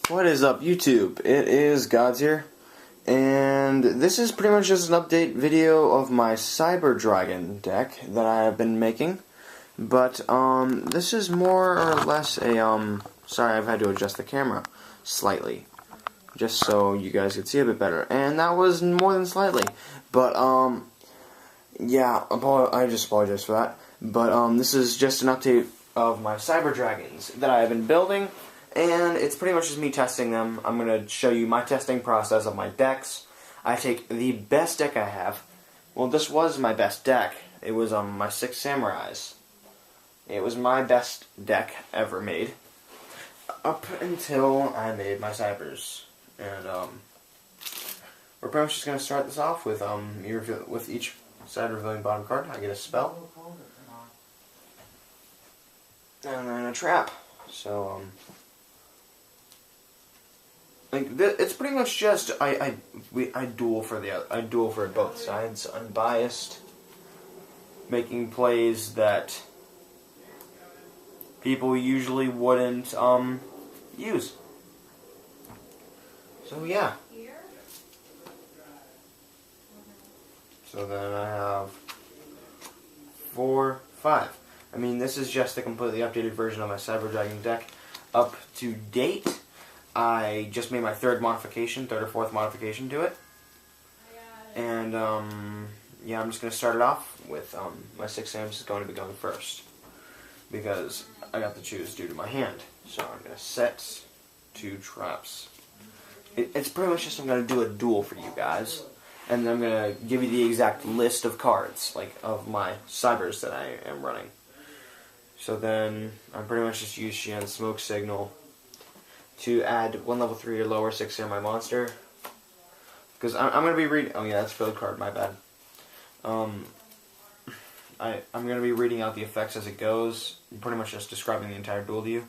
What is up, YouTube? It is Gods here, and this is pretty much just an update video of my Cyber Dragon deck that I have been making. But this is more or less a sorry, I've had to adjust the camera slightly, just so you guys could see a bit better, and that was more than slightly. But yeah, I just apologize for that. But this is just an update of my Cyber Dragons that I have been building. And it's pretty much just me testing them. I'm going to show you my testing process of my decks. I take the best deck I have. Well, this was my best deck. It was my 6 Samurais. It was my best deck ever made. Up until I made my Cybers. And we're pretty much just going to start this off with each side revealing bottom card. I get a spell. And then a trap. So, it's pretty much just I duel for both sides, unbiased, making plays that people usually wouldn't use. So yeah. So then I have 4, 5. I mean, this is just a completely updated version of my Cyber Dragon deck. Up to date, I just made my third or fourth modification to it. And, yeah, I'm just going to start it off with, my 6 Sams is going to be going first. Because I got to choose due to my hand. So I'm going to set 2 traps. It's pretty much just I'm going to do a duel for you guys. And then I'm going to give you the exact list of cards, like, of my Cybers that I am running. So then, I'm pretty much just use Xian's Smoke Signal to add 1 level 3 or lower 6 Samurai monster. Because I'm going to be reading... Oh yeah, that's field card, my bad. I'm going to be reading out the effects as it goes. I'm pretty much just describing the entire duel to you.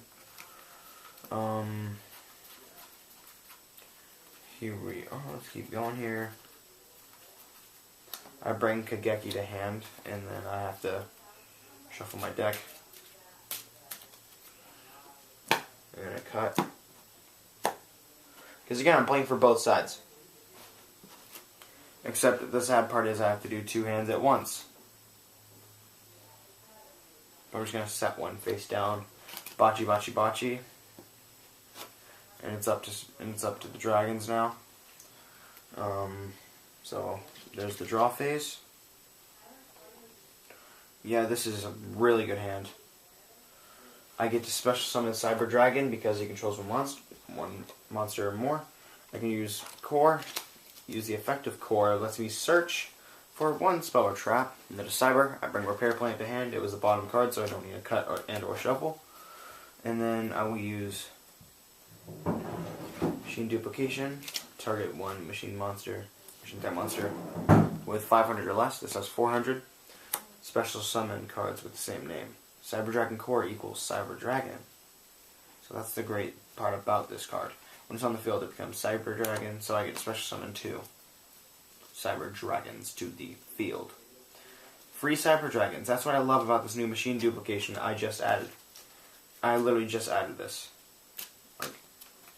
Here we are. Let's keep going here. I bring Kageki to hand, and then I have to shuffle my deck. And I cut. Because again, I'm playing for both sides. Except the sad part is I have to do 2 hands at once. But we're just going to set one face down. Bachi, bachi, bachi. And it's up to the dragons now. So there's the draw phase. Yeah, this is a really good hand. I get to special summon Cyber Dragon because he controls one monster or more. I can use Core. Use the effect of Core. It lets me search for 1 spell or trap. And then a Cyber. I bring Repair Plant to hand. It was the bottom card, so I don't need to cut or shuffle. And then I will use Machine Duplication. Target 1 machine type monster with 500 or less. This has 400. Special summon cards with the same name. Cyber Dragon Core equals Cyber Dragon. So that's the great part about this card. When it's on the field, it becomes Cyber Dragon, so I get special summon 2 Cyber Dragons to the field. Free Cyber Dragons. That's what I love about this new machine duplication I just added. I literally just added this. Like,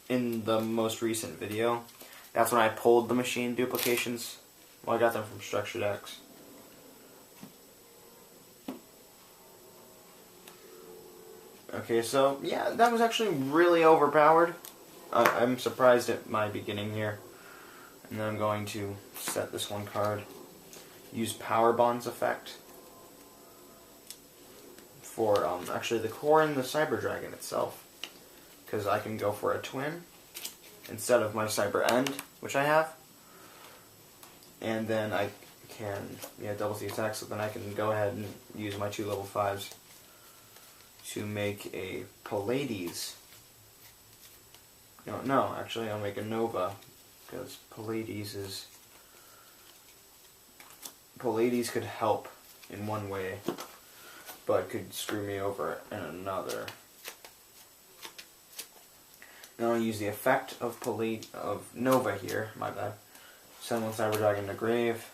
in the most recent video. That's when I pulled the machine duplications. Well, I got them from Structured X. Okay, so, yeah, that was actually really overpowered. I'm surprised at my beginning here. And then I'm going to set this 1 card. Use Power Bond's effect. For, actually the Core and the Cyber Dragon itself. Because I can go for a twin. Instead of my Cyber End, which I have. And then I can, double the attack, so then I can go ahead and use my 2 level 5s. To make a Pallades. No, actually I'll make a Nova, because Pallades could help in one way, but could screw me over in another. Now I'll use the effect of Nova here, my bad. Send 1 Cyber Dragon to grave,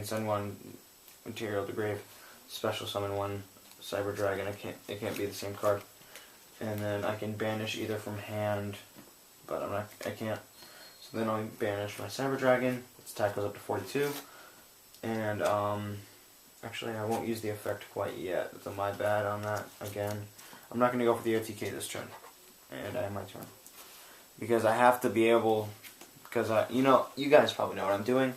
send 1 material to grave, special summon 1 Cyber Dragon. It can't be the same card. And then I can banish either from hand but I can't. So then I'll banish my Cyber Dragon. Its attack goes up to 42. And, actually I won't use the effect quite yet. So my bad on that again. I'm not going to go for the OTK this turn. And I have my turn. Because I have to be able, because you guys probably know what I'm doing.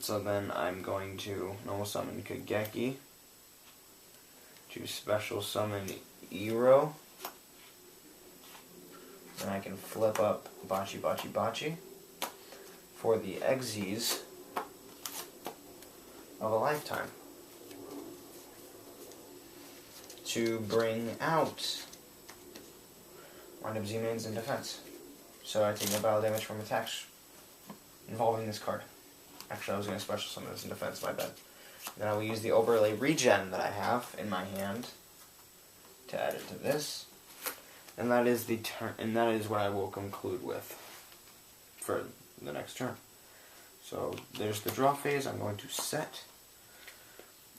So then I'm going to normal summon Kageki. To special summon Yugioh. And I can flip up Bachi Bachi Bachi for the Exes of a lifetime. To bring out random Z-mains in defense. So I take no battle damage from attacks involving this card. Actually, I was going to special summon this in defense, my bad. Then I will use the overlay regen that I have in my hand to add it to this. And that is the turn, and that is what I will conclude with for the next turn. So there's the draw phase. I'm going to set.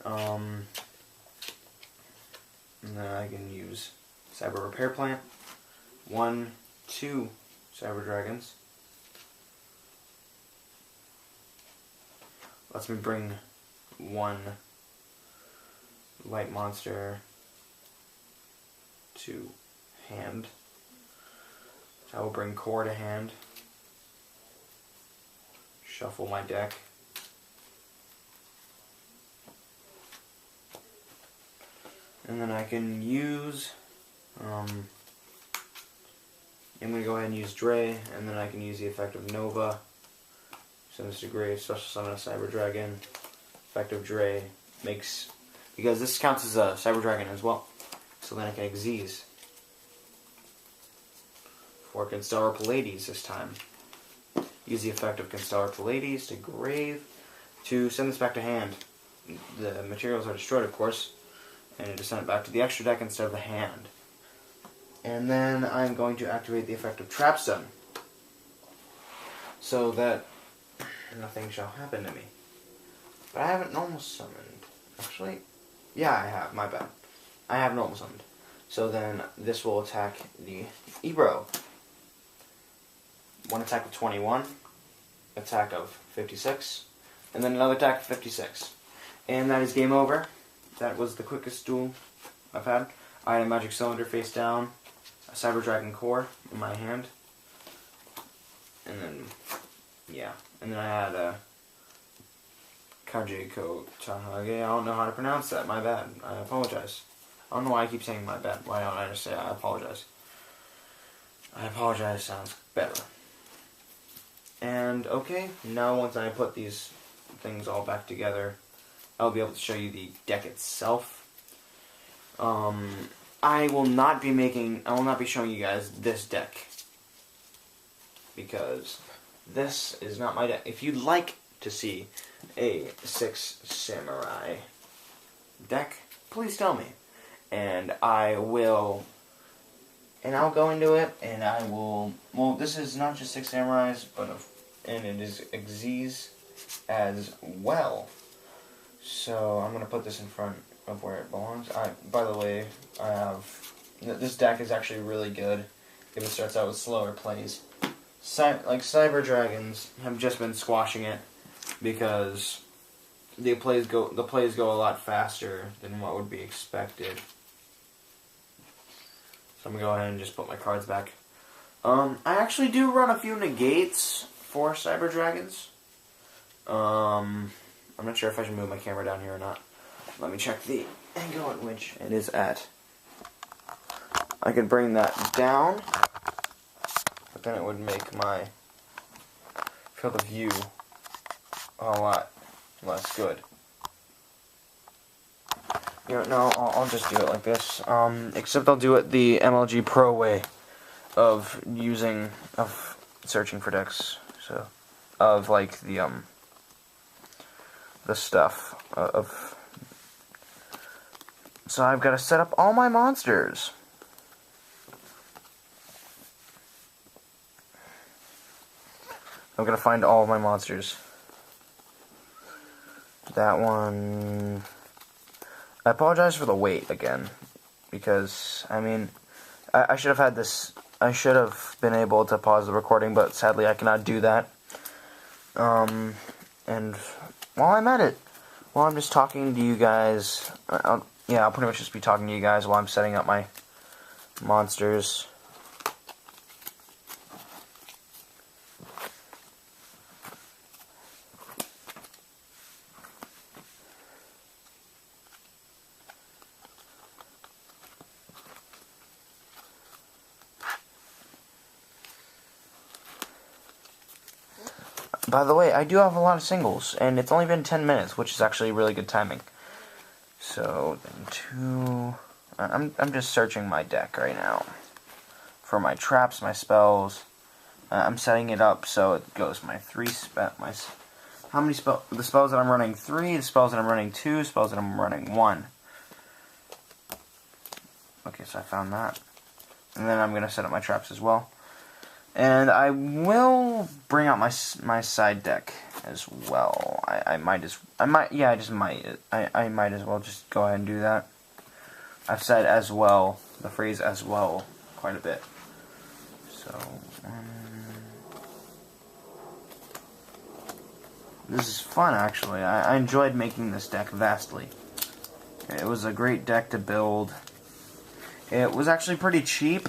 And then I can use Cyber Repair Plant. 1, 2 Cyber Dragons. Lets me bring 1 light monster to hand. So I will bring core to hand. Shuffle my deck. And then I can use, I'm going to go ahead and use Dre, and then I can use the effect of Nova. Send this to grave, special summon a Cyber Dragon. Effect of Dre makes, because this counts as a Cyber Dragon as well. So then I can Xyz. For Constellar Pallades this time. Use the effect of Constellar Pallades to grave to send this back to hand. The materials are destroyed, of course, and to send it back to the extra deck instead of the hand. And then I'm going to activate the effect of Trap Stun, so that nothing shall happen to me. But I haven't normal summoned. Actually, yeah, I have. My bad. I have normal summoned. So then this will attack the Ebro. 1 attack of 21, attack of 56, and then another attack of 56. And that is game over. That was the quickest duel I've had. I had a Magic Cylinder face down, a Cyber Dragon core in my hand, and then, yeah. And then I had a Kajeko Tahage. I don't know how to pronounce that. My bad. I apologize. I don't know why I keep saying my bad. Why don't I just say I apologize? I apologize sounds better. And okay, now once I put these things all back together, I'll be able to show you the deck itself. I will not be showing you guys this deck, because this is not my deck. If you'd like to see a 6 Samurai deck, please tell me. And I'll go into it, and I will, well, this is not just 6 Samurais, and it is Xyz as well. So I'm going to put this in front of where it belongs. By the way, this deck is actually really good if it starts out with slower plays. Like Cyber Dragons have just been squashing it because the plays go a lot faster than what would be expected. So I'm going to go ahead and just put my cards back. I actually do run a few negates for Cyber Dragons. I'm not sure if I should move my camera down here or not. Let me check the angle at which it is at. I could bring that down, but then it would make my field of view a lot less good. No, I'll just do it like this. Except I'll do it the MLG Pro way of searching for decks. So, of like the stuff of. So I've got to set up all my monsters. I'm gonna find all of my monsters. That one. I apologize for the wait again, because I mean, I should have had this I should have been able to pause the recording, but sadly I cannot do that. And while I'm at it, while I'm just talking to you guys, I'll pretty much just be talking to you guys while I'm setting up my monsters. By the way, I do have a lot of singles, and it's only been 10 minutes, which is actually really good timing. So, then I'm just searching my deck right now for my traps, my spells. I'm setting it up so it goes the spells that I'm running 3, the spells that I'm running 2, spells that I'm running 1. Okay, so I found that. And then I'm going to set up my traps as well. And I will bring out my side deck as well. I might as well just go ahead and do that. I've said as well, the phrase as well, quite a bit. So, this is fun actually. I enjoyed making this deck vastly. It was a great deck to build. It was actually pretty cheap.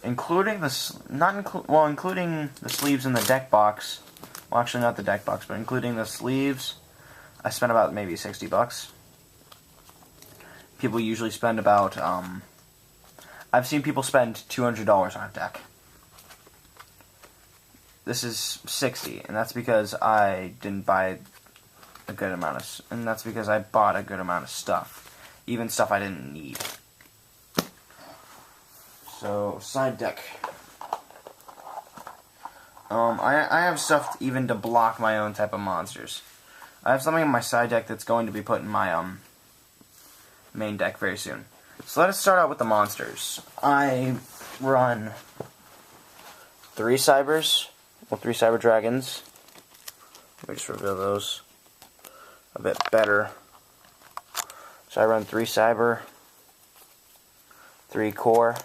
Including including the sleeves in the deck box. Well, actually not the deck box, but including the sleeves, I spent about maybe $60. People usually spend about, I've seen people spend $200 on a deck. This is $60, and that's because I didn't buy a good amount of, and that's because I bought a good amount of stuff, even stuff I didn't need. So, side deck. I have stuff even to block my own type of monsters. I have something in my side deck that's going to be put in my main deck very soon. So let us start out with the monsters. I run 3 cybers, well, 3 cyber dragons. Let me just reveal those a bit better. So I run 3 cyber, 3 core,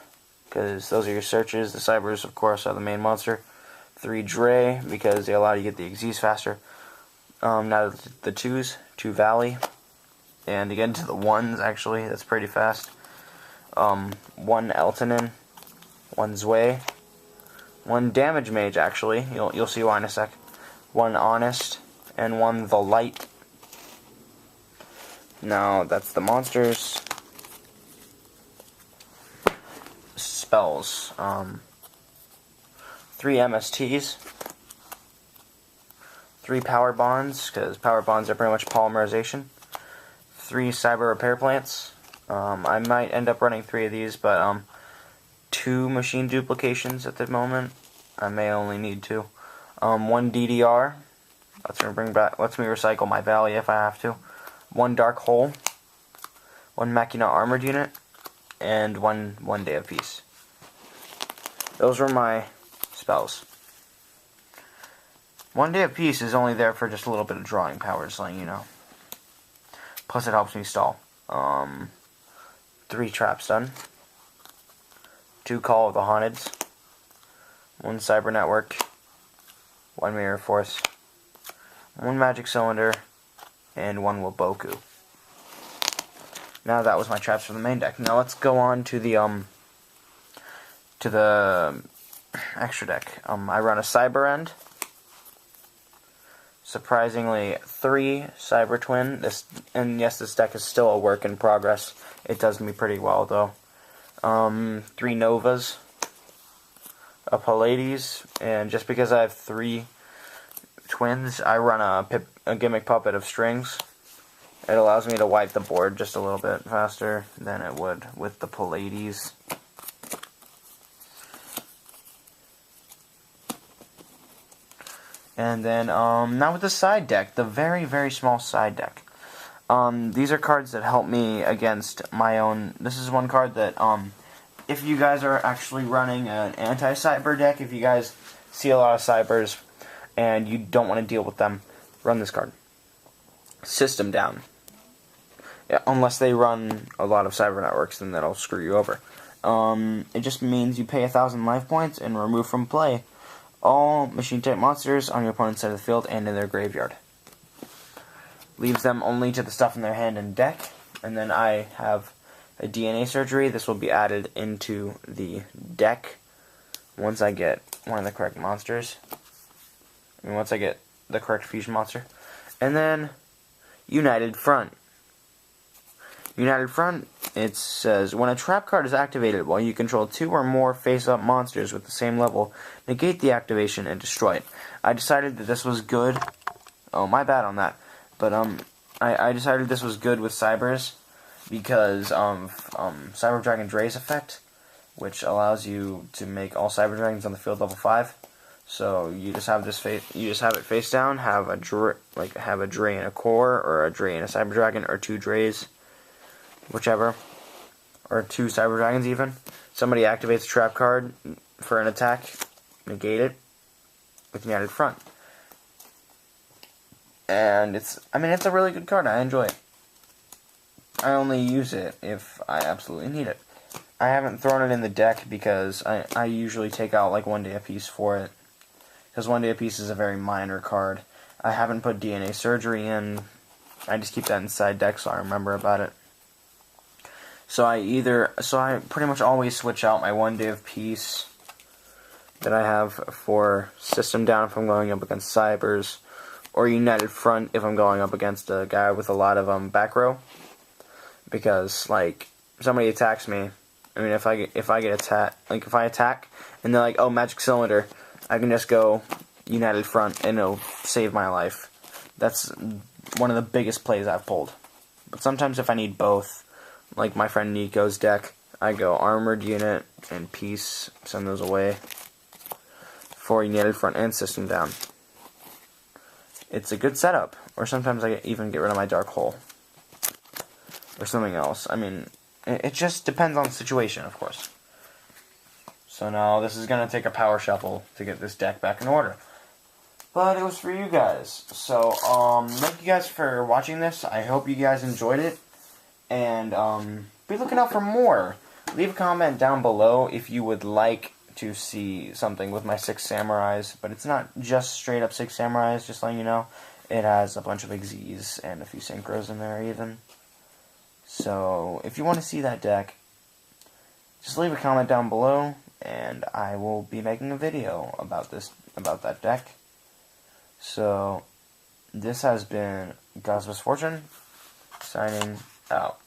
because those are your searches. The cybers, of course, are the main monster. 3 Dre, because they allow you to get the Xyz faster. Now the 2s, 2 Valley, and again to the 1s, actually, that's pretty fast. 1 Eltonin, 1 Zwei, 1 Damage Mage, actually, you'll see why in a sec. 1 Honest, and 1 The Light. Now, that's the monsters. Spells. 3 MSTs, 3 Power Bonds, because Power Bonds are pretty much polymerization, 3 Cyber Repair Plants. I might end up running 3 of these, but 2 Machine Duplications at the moment. I may only need 2. 1 DDR. Lets me recycle my Valley if I have to. 1 Dark Hole. 1 Machina Armored Unit, and 1 Day of Peace. Those were my spells. 1 Day of Peace is only there for just a little bit of drawing power, just letting you know. Plus it helps me stall. 3 traps done. 2 Call of the Haunteds. 1 Cyber Network. 1 Mirror Force. 1 Magic Cylinder. And 1 Waboku. Now that was my traps for the main deck. Now let's go on to the extra deck. I run a Cyber End. Surprisingly, 3 Cyber Twin. This deck is still a work in progress. It does me pretty well though. 3 Novas, a Pallades, and just because I have 3 twins, I run a Gimmick Puppet of Strings. It allows me to wipe the board just a little bit faster than it would with the Pallades. And then, now with the side deck, the very, very small side deck. These are cards that help me against my own. This is one card that, if you guys are actually running an anti-cyber deck, if you guys see a lot of cybers and you don't want to deal with them, run this card. System Down. Yeah, unless they run a lot of cyber networks, then that'll screw you over. it just means you pay 1,000 life points and remove from play all machine-type monsters on your opponent's side of the field and in their graveyard. Leaves them only to the stuff in their hand and deck. And then I have a DNA surgery. This will be added into the deck once I get one of the correct monsters. Once I get the correct fusion monster. And then United Front. United Front, it says, when a trap card is activated while you control 2 or more face-up monsters with the same level, negate the activation and destroy it. I decided that this was good. Oh, my bad on that. But I decided this was good with Cybers because Cyber Dragon Dre's effect, which allows you to make all Cyber Dragons on the field level 5. So you just have this you just have it face down, have a Dre and a core, or a Dre and a Cyber Dragon, or 2 Dre's, whichever, or 2 Cyber Dragons even. Somebody activates a trap card for an attack, negate it with United Front. And it's a really good card. I enjoy it. I only use it if I absolutely need it. I haven't thrown it in the deck because I usually take out like 1 day a piece for it. Because 1 day a piece is a very minor card. I haven't put DNA surgery in. I just keep that inside deck so I remember about it. So I pretty much always switch out my 1 day of peace that I have for System Down if I'm going up against Cybers, or United Front if I'm going up against a guy with a lot of back row. Because like somebody attacks me, I mean if I get attacked, like if I attack and they're like, oh, Magic Cylinder, I can just go United Front and it'll save my life. That's one of the biggest plays I've pulled. But sometimes if I need both, like my friend Nico's deck, I go Armored Unit and Peace, send those away for United Front and System Down. It's a good setup. Or sometimes I even get rid of my Dark Hole. Or something else. I mean, it just depends on the situation, of course. So now this is going to take a power shuffle to get this deck back in order. But it was for you guys. So, thank you guys for watching this. I hope you guys enjoyed it. And, be looking out for more. Leave a comment down below if you would like to see something with my 6 samurais. But it's not just straight up 6 samurais, just letting you know. It has a bunch of Xyzs and a few synchros in there even. So, if you want to see that deck, just leave a comment down below, and I will be making a video about that deck. So, this has been God's Misfortune, signing out.